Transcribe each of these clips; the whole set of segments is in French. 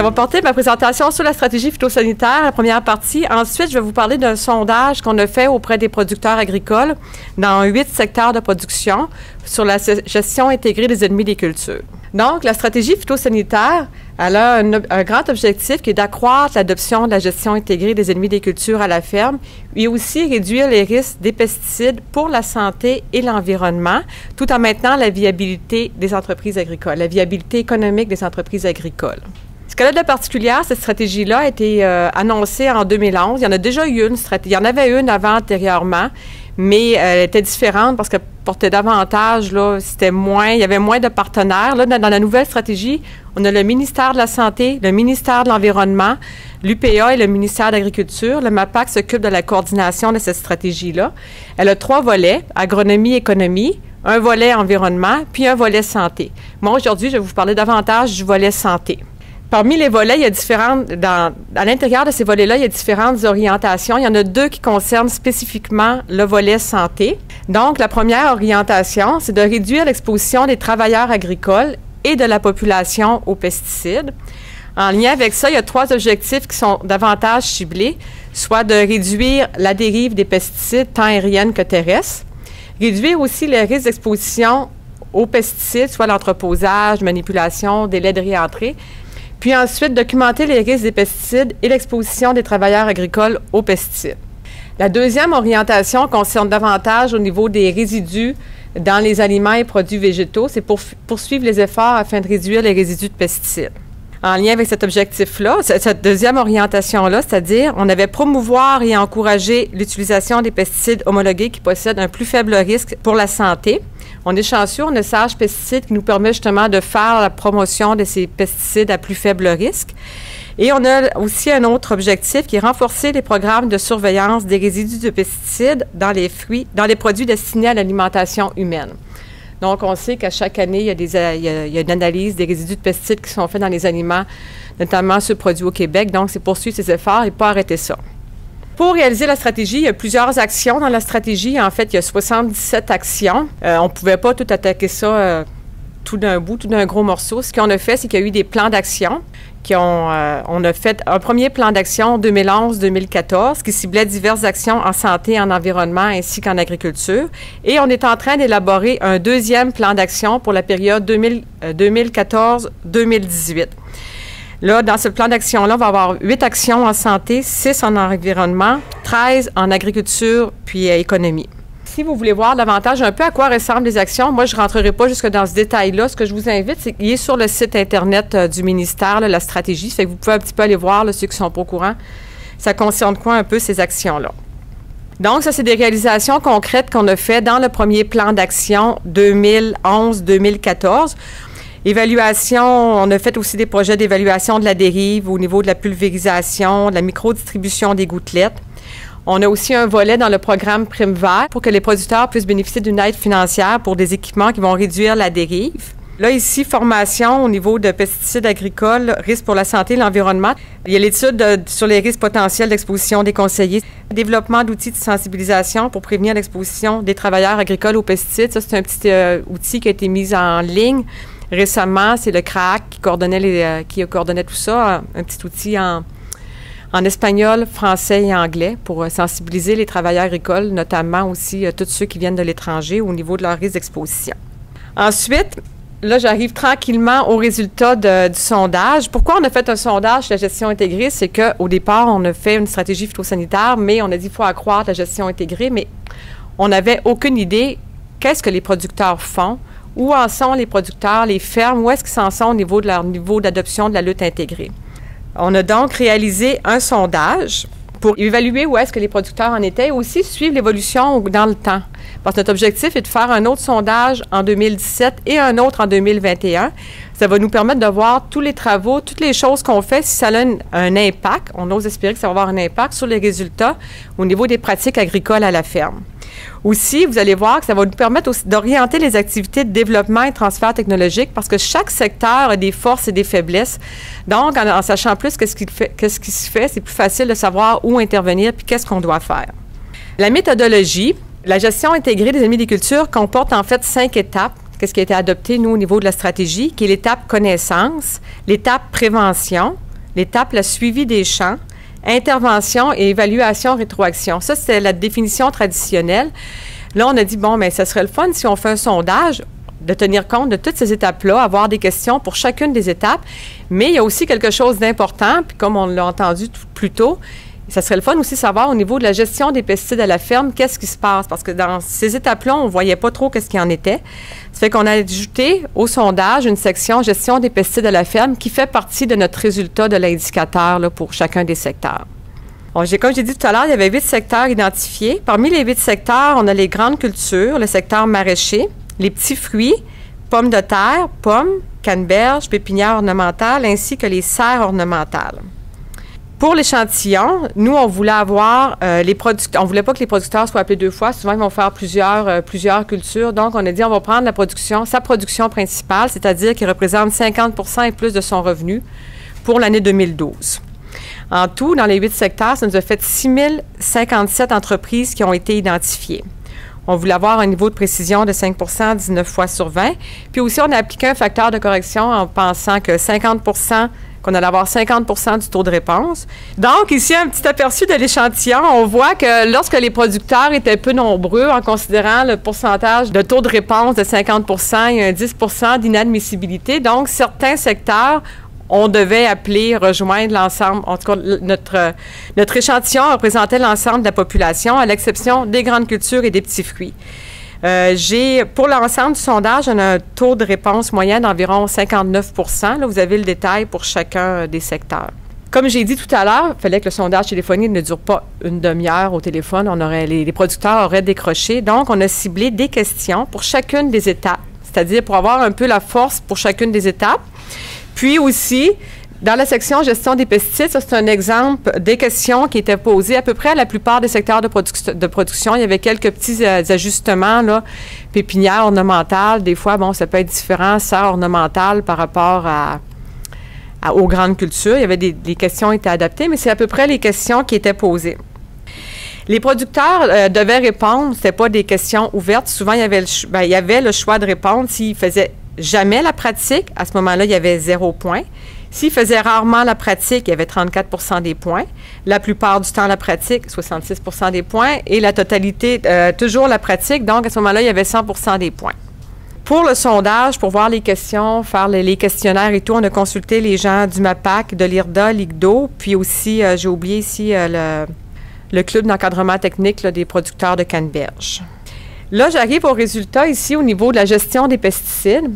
Ça va porter ma présentation sur la stratégie phytosanitaire, la première partie. Ensuite, je vais vous parler d'un sondage qu'on a fait auprès des producteurs agricoles dans 8 secteurs de production sur la gestion intégrée des ennemis des cultures. Donc, la stratégie phytosanitaire, elle a un grand objectif qui est d'accroître l'adoption de la gestion intégrée des ennemis des cultures à la ferme et aussi réduire les risques des pesticides pour la santé et l'environnement, tout en maintenant la viabilité des entreprises agricoles, la viabilité économique des entreprises agricoles. Ce qu'elle a de particulier, cette stratégie-là a été annoncée en 2011. Il y en a déjà eu une stratégie. Il y en avait une avant antérieurement, mais elle était différente parce qu'elle portait davantage, là, c'était moins, il y avait moins de partenaires. Là, dans la nouvelle stratégie, on a le ministère de la Santé, le ministère de l'Environnement, l'UPA et le ministère de l'Agriculture. Le MAPAC s'occupe de la coordination de cette stratégie-là. Elle a 3 volets, agronomie, économie, un volet environnement, puis un volet santé. Moi, aujourd'hui, je vais vous parler davantage du volet santé. Parmi les volets, il y a à l'intérieur de ces volets-là, il y a différentes orientations. Il y en a 2 qui concernent spécifiquement le volet santé. Donc, la première orientation, c'est de réduire l'exposition des travailleurs agricoles et de la population aux pesticides. En lien avec ça, il y a 3 objectifs qui sont davantage ciblés, soit de réduire la dérive des pesticides, tant aériennes que terrestres, réduire aussi les risques d'exposition aux pesticides, soit l'entreposage, manipulation, délai de réentrée, puis ensuite, documenter les risques des pesticides et l'exposition des travailleurs agricoles aux pesticides. La deuxième orientation concerne davantage au niveau des résidus dans les aliments et produits végétaux. C'est pour poursuivre les efforts afin de réduire les résidus de pesticides. En lien avec cet objectif-là, cette deuxième orientation-là, c'est-à-dire, on avait promouvoir et encourager l'utilisation des pesticides homologués qui possèdent un plus faible risque pour la santé. On est chanceux, on a Sage Pesticides qui nous permet justement de faire la promotion de ces pesticides à plus faible risque. Et on a aussi un autre objectif qui est renforcer les programmes de surveillance des résidus de pesticides dans les fruits, dans les produits destinés à l'alimentation humaine. Donc, on sait qu'à chaque année, il y a une analyse des résidus de pesticides qui sont faits dans les aliments, notamment ceux produits au Québec. Donc, c'est poursuivre ces efforts et ne pas arrêter ça. Pour réaliser la stratégie, il y a plusieurs actions dans la stratégie. En fait, il y a 77 actions. On ne pouvait pas tout attaquer ça tout d'un bout, tout d'un gros morceau. Ce qu'on a fait, c'est qu'il y a eu des plans d'action. On a fait un premier plan d'action en 2011-2014 qui ciblait diverses actions en santé, en environnement ainsi qu'en agriculture. Et on est en train d'élaborer un deuxième plan d'action pour la période 2014-2018. Là, dans ce plan d'action-là, on va avoir 8 actions en santé, 6 en environnement, 13 en agriculture puis économie. Si vous voulez voir davantage un peu à quoi ressemblent les actions, moi, je ne rentrerai pas jusque dans ce détail-là. Ce que je vous invite, c'est qu'il est sur le site Internet du ministère, là, la stratégie. Ça fait que vous pouvez un petit peu aller voir, là, ceux qui ne sont pas au courant. Ça concerne quoi un peu ces actions-là? Donc, ça, c'est des réalisations concrètes qu'on a fait dans le premier plan d'action 2011-2014. Évaluation, on a fait aussi des projets d'évaluation de la dérive au niveau de la pulvérisation, de la microdistribution des gouttelettes. On a aussi un volet dans le programme Prime Vert pour que les producteurs puissent bénéficier d'une aide financière pour des équipements qui vont réduire la dérive. Là, ici, formation au niveau de pesticides agricoles, risques pour la santé et l'environnement. Il y a l'étude sur les risques potentiels d'exposition des conseillers. Développement d'outils de sensibilisation pour prévenir l'exposition des travailleurs agricoles aux pesticides. Ça, c'est un petit outil qui a été mis en ligne. Récemment, c'est le CRAAC qui coordonnait tout ça, un petit outil en espagnol, français et anglais pour sensibiliser les travailleurs agricoles, notamment aussi tous ceux qui viennent de l'étranger au niveau de leur risque d'exposition. Ensuite, là, j'arrive tranquillement au résultat du sondage. Pourquoi on a fait un sondage sur la gestion intégrée? C'est qu'au départ, on a fait une stratégie phytosanitaire, mais on a dit qu'il faut accroître la gestion intégrée, mais on n'avait aucune idée qu'est-ce que les producteurs font. Où en sont les producteurs, les fermes, où est-ce qu'ils en sont au niveau de leur niveau d'adoption de la lutte intégrée? On a donc réalisé un sondage pour évaluer où est-ce que les producteurs en étaient et aussi suivre l'évolution dans le temps. Parce que notre objectif est de faire un autre sondage en 2017 et un autre en 2021. Ça va nous permettre de voir tous les travaux, toutes les choses qu'on fait, si ça a un impact. On ose espérer que ça va avoir un impact sur les résultats au niveau des pratiques agricoles à la ferme. Aussi, vous allez voir que ça va nous permettre aussi d'orienter les activités de développement et de transfert technologique parce que chaque secteur a des forces et des faiblesses. Donc, en sachant plus qu'est-ce qui se fait, c'est plus facile de savoir où intervenir puis qu'est-ce qu'on doit faire. La méthodologie, la gestion intégrée des ennemis des cultures comporte en fait 5 étapes. Qu'est-ce qui a été adopté, nous, au niveau de la stratégie, qui est l'étape connaissance, l'étape prévention, l'étape, le suivi des champs, intervention et évaluation rétroaction. Ça, c'est la définition traditionnelle. Là, on a dit, bon, mais ça serait le fun si on fait un sondage, de tenir compte de toutes ces étapes-là, avoir des questions pour chacune des étapes. Mais il y a aussi quelque chose d'important, puis comme on l'a entendu plus tôt, ça serait le fun aussi de savoir au niveau de la gestion des pesticides à la ferme, qu'est-ce qui se passe? Parce que dans ces étapes-là, on ne voyait pas trop qu'est-ce qu'il en était. Ça fait qu'on a ajouté au sondage une section gestion des pesticides à la ferme qui fait partie de notre résultat de l'indicateur là, pour chacun des secteurs. Bon, comme j'ai dit tout à l'heure, il y avait 8 secteurs identifiés. Parmi les 8 secteurs, on a les grandes cultures, le secteur maraîcher, les petits fruits, pommes de terre, pommes, canneberges, pépinières ornementales, ainsi que les serres ornementales. Pour l'échantillon, nous, on voulait avoir on voulait pas que les producteurs soient appelés 2 fois. Souvent, ils vont faire plusieurs cultures. Donc, on a dit, on va prendre sa production principale, c'est-à-dire qui représente 50 % et plus de son revenu pour l'année 2012. En tout, dans les 8 secteurs, ça nous a fait 6 057 entreprises qui ont été identifiées. On voulait avoir un niveau de précision de 5 % 19 fois sur 20. Puis aussi, on a appliqué un facteur de correction en pensant que 50 % qu'on allait avoir 50 % du taux de réponse. Donc, ici, un petit aperçu de l'échantillon. On voit que lorsque les producteurs étaient peu nombreux, en considérant le pourcentage de taux de réponse de 50 % il y a un 10 % d'inadmissibilité. Donc, certains secteurs, on devait appeler, rejoindre l'ensemble. En tout cas, notre échantillon représentait l'ensemble de la population, à l'exception des grandes cultures et des petits fruits. Pour l'ensemble du sondage, on a un taux de réponse moyen d'environ 59 %. Là, vous avez le détail pour chacun des secteurs. Comme j'ai dit tout à l'heure, il fallait que le sondage téléphonique ne dure pas une demi-heure au téléphone. Les producteurs auraient décroché. Donc, on a ciblé des questions pour chacune des étapes, c'est-à-dire pour avoir un peu la force pour chacune des étapes. Puis aussi, dans la section gestion des pesticides, ça c'est un exemple des questions qui étaient posées à peu près à la plupart des secteurs de production. Il y avait quelques petits ajustements, là, pépinières ornementales. Des fois, bon, ça peut être différent, serres ornementales par rapport aux grandes cultures. Il y avait des questions qui étaient adaptées, mais c'est à peu près les questions qui étaient posées. Les producteurs devaient répondre, c'était pas des questions ouvertes. Souvent, il y avait le choix de répondre s'ils faisaient jamais la pratique. À ce moment-là, il y avait 0 point. S'ils faisaient rarement la pratique, il y avait 34 % des points. La plupart du temps, la pratique, 66 % des points. Et la totalité, toujours la pratique. Donc, à ce moment-là, il y avait 100 % des points. Pour le sondage, pour voir les questions, faire les questionnaires et tout, on a consulté les gens du MAPAC, de l'IRDA, l'IGDO, puis aussi, j'ai oublié ici, le club d'encadrement technique là, des producteurs de canneberge. Là, j'arrive au résultat ici au niveau de la gestion des pesticides.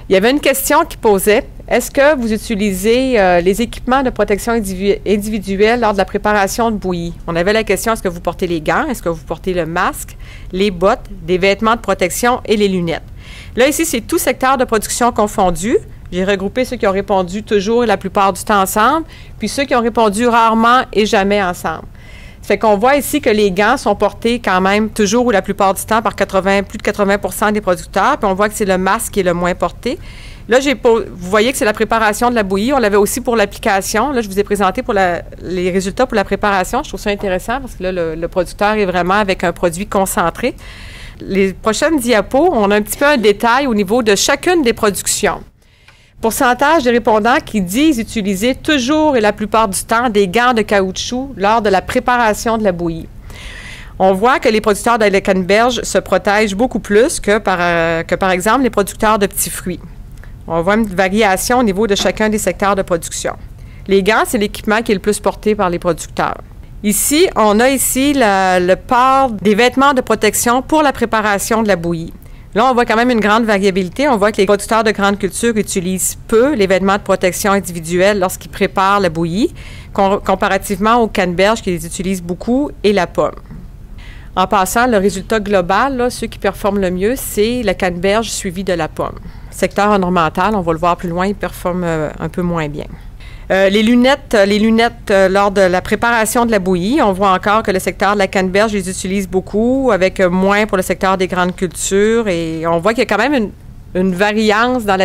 Il y avait une question qui posait, est-ce que vous utilisez les équipements de protection individuelle lors de la préparation de bouillie? On avait la question, est-ce que vous portez les gants? Est-ce que vous portez le masque, les bottes, des vêtements de protection et les lunettes? Là, ici, c'est tout secteur de production confondu. J'ai regroupé ceux qui ont répondu toujours et la plupart du temps ensemble, puis ceux qui ont répondu rarement et jamais ensemble. Ça fait qu'on voit ici que les gants sont portés quand même toujours ou la plupart du temps par plus de 80 % des producteurs, puis on voit que c'est le masque qui est le moins porté. Là, vous voyez que c'est la préparation de la bouillie. On l'avait aussi pour l'application. Là, je vous ai présenté les résultats pour la préparation. Je trouve ça intéressant parce que là, le producteur est vraiment avec un produit concentré. Les prochaines diapos, on a un petit peu un détail au niveau de chacune des productions. Pourcentage des répondants qui disent utiliser toujours et la plupart du temps des gants de caoutchouc lors de la préparation de la bouillie. On voit que les producteurs de la canneberge se protègent beaucoup plus que par exemple les producteurs de petits fruits. On voit une variation au niveau de chacun des secteurs de production. Les gants, c'est l'équipement qui est le plus porté par les producteurs. Ici, on a le port des vêtements de protection pour la préparation de la bouillie. Là, on voit quand même une grande variabilité. On voit que les producteurs de grandes cultures utilisent peu les vêtements de protection individuels lorsqu'ils préparent la bouillie, comparativement aux canneberges qui les utilisent beaucoup et la pomme. En passant, le résultat global, là, ceux qui performent le mieux, c'est la canneberge suivie de la pomme. Secteur ornemental, on va le voir plus loin, il performe un peu moins bien. Les lunettes lors de la préparation de la bouillie, on voit encore que le secteur de la canneberge les utilise beaucoup, avec moins pour le secteur des grandes cultures. Et on voit qu'il y a quand même une variance dans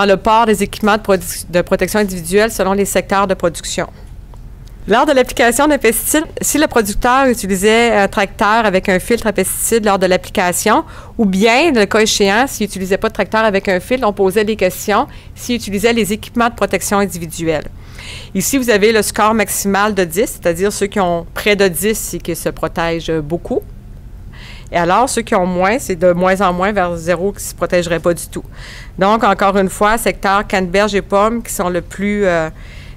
le port des équipements de protection individuelle selon les secteurs de production. Lors de l'application d'un pesticide, si le producteur utilisait un tracteur avec un filtre à pesticides lors de l'application, ou bien, le cas échéant, s'il n'utilisait pas de tracteur avec un filtre, on posait des questions s'il utilisait les équipements de protection individuelle. Ici, vous avez le score maximal de 10, c'est-à-dire ceux qui ont près de 10 et qui se protègent beaucoup. Et alors, ceux qui ont moins, c'est de moins en moins vers 0 qui ne se protégeraient pas du tout. Donc, encore une fois, secteur canneberge et pommes qui sont le plus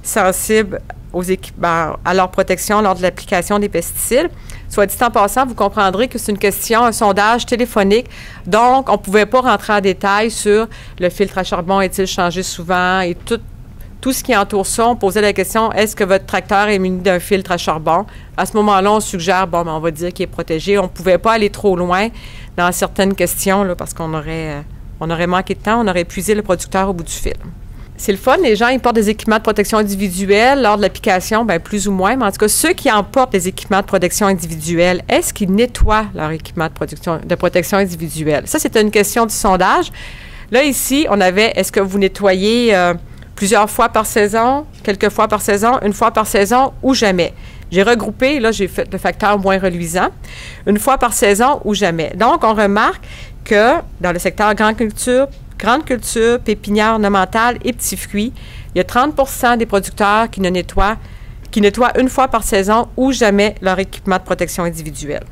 sensibles aux équipements, à leur protection lors de l'application des pesticides. Soit dit en passant, vous comprendrez que c'est une question, un sondage téléphonique. Donc, on ne pouvait pas rentrer en détail sur le filtre à charbon est-il changé souvent et tout ce qui entoure ça. On posait la question, est-ce que votre tracteur est muni d'un filtre à charbon? À ce moment-là, on suggère, bon, on va dire qu'il est protégé. On ne pouvait pas aller trop loin dans certaines questions là, parce qu'on aurait manqué de temps, on aurait épuisé le producteur au bout du fil. C'est le fun, les gens ils portent des équipements de protection individuelle lors de l'application, bien plus ou moins, mais en tout cas, ceux qui emportent des équipements de protection individuelle, est-ce qu'ils nettoient leur équipement de protection individuelle? Ça, c'était une question du sondage. Là, ici, on avait, est-ce que vous nettoyez plusieurs fois par saison, quelques fois par saison, une fois par saison ou jamais? J'ai regroupé, là, j'ai fait le facteur moins reluisant, une fois par saison ou jamais. Donc, on remarque que dans le secteur grande culture, pépinière ornementale et petits fruits, il y a 30% des producteurs qui nettoient une fois par saison ou jamais leur équipement de protection individuelle.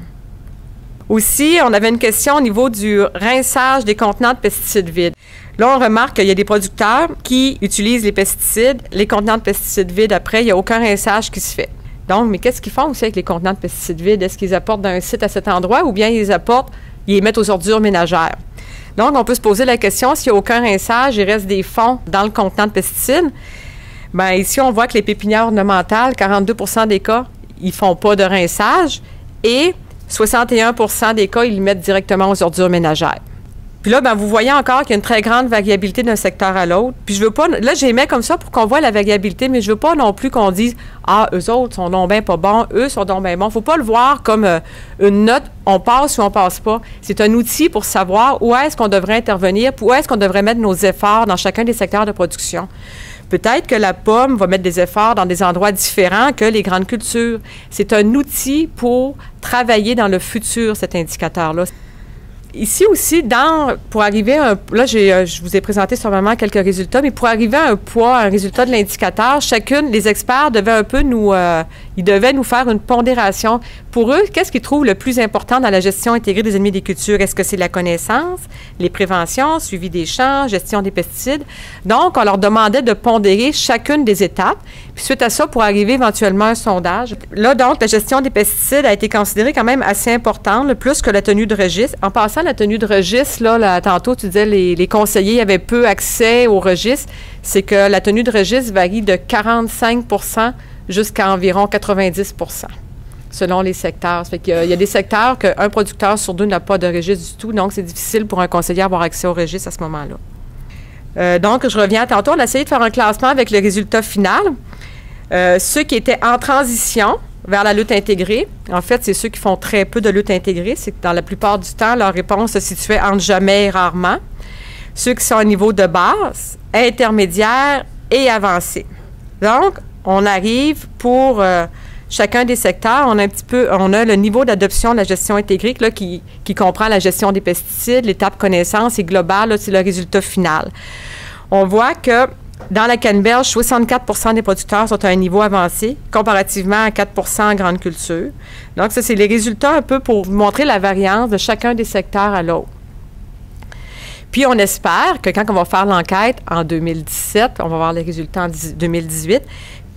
Aussi, on avait une question au niveau du rinçage des contenants de pesticides vides. Là, on remarque qu'il y a des producteurs qui utilisent les pesticides, les contenants de pesticides vides après, il n'y a aucun rinçage qui se fait. Donc, mais qu'est-ce qu'ils font aussi avec les contenants de pesticides vides? Est-ce qu'ils apportent d'un site à cet endroit ou bien ils les mettent aux ordures ménagères? Donc, on peut se poser la question, s'il n'y a aucun rinçage, il reste des fonds dans le contenant de pesticides. Bien, ici, on voit que les pépinières ornementales, 42% des cas, ils ne font pas de rinçage et 61% des cas, ils le mettent directement aux ordures ménagères. Puis là, bien, vous voyez encore qu'il y a une très grande variabilité d'un secteur à l'autre. Puis je veux pas, là, j'ai mis comme ça pour qu'on voit la variabilité, mais je veux pas non plus qu'on dise « Ah, eux autres sont donc bien pas bons, eux sont donc bien bons ». Faut pas le voir comme une note, on passe ou on passe pas. C'est un outil pour savoir où est-ce qu'on devrait intervenir, où est-ce qu'on devrait mettre nos efforts dans chacun des secteurs de production. Peut-être que la pomme va mettre des efforts dans des endroits différents que les grandes cultures. C'est un outil pour travailler dans le futur, cet indicateur-là. Ici aussi, pour arriver à je vous ai présenté sûrement quelques résultats, mais pour arriver à un résultat de l'indicateur, les experts devaient ils devaient nous faire une pondération. Pour eux, qu'est-ce qu'ils trouvent le plus important dans la gestion intégrée des ennemis des cultures? Est-ce que c'est la connaissance, les préventions, suivi des champs, gestion des pesticides? Donc, on leur demandait de pondérer chacune des étapes. Puis suite à ça, pour arriver éventuellement à un sondage. Là, donc, la gestion des pesticides a été considérée quand même assez importante, plus que la tenue de registre. En passant, la tenue de registre, là, tantôt, tu disais les conseillers avaient peu accès au registre. C'est que la tenue de registre varie de 45% jusqu'à environ 90%, selon les secteurs. Ça fait qu'il y a des secteurs qu'un producteur sur deux n'a pas de registre du tout, donc c'est difficile pour un conseiller d'avoir accès au registre à ce moment-là. Donc, je reviens tantôt, on a essayé de faire un classement avec le résultat final. Ceux qui étaient en transition vers la lutte intégrée, en fait, c'est ceux qui font très peu de lutte intégrée. C'est que dans la plupart du temps, leur réponse se situait entre jamais et rarement. Ceux qui sont au niveau de base, intermédiaire et avancé. Donc, on arrive pour chacun des secteurs, on a le niveau d'adoption de la gestion intégrée là, qui comprend la gestion des pesticides, l'étape connaissance et globale, là, c'est le résultat final. On voit que dans la canneberge, 64% des producteurs sont à un niveau avancé, comparativement à 4% en grande culture. Donc, ça, c'est les résultats un peu pour montrer la variance de chacun des secteurs à l'autre. Puis, on espère que quand on va faire l'enquête en 2017, on va voir les résultats en 2018,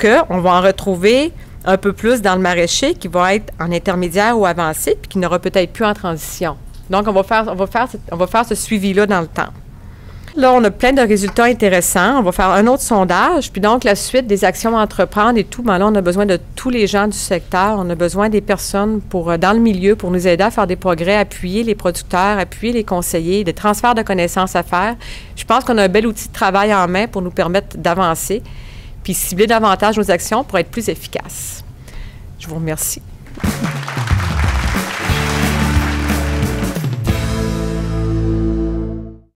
qu'on va en retrouver un peu plus dans le maraîcher qui va être en intermédiaire ou avancé, puis qui n'aura peut-être plus en transition. Donc, on va faire ce suivi-là dans le temps. Là, on a plein de résultats intéressants. On va faire un autre sondage. Puis donc, la suite des actions à entreprendre et tout, bien là, on a besoin de tous les gens du secteur. On a besoin des personnes dans le milieu pour nous aider à faire des progrès, appuyer les producteurs, appuyer les conseillers, des transferts de connaissances à faire. Je pense qu'on a un bel outil de travail en main pour nous permettre d'avancer puis cibler davantage nos actions pour être plus efficaces. Je vous remercie.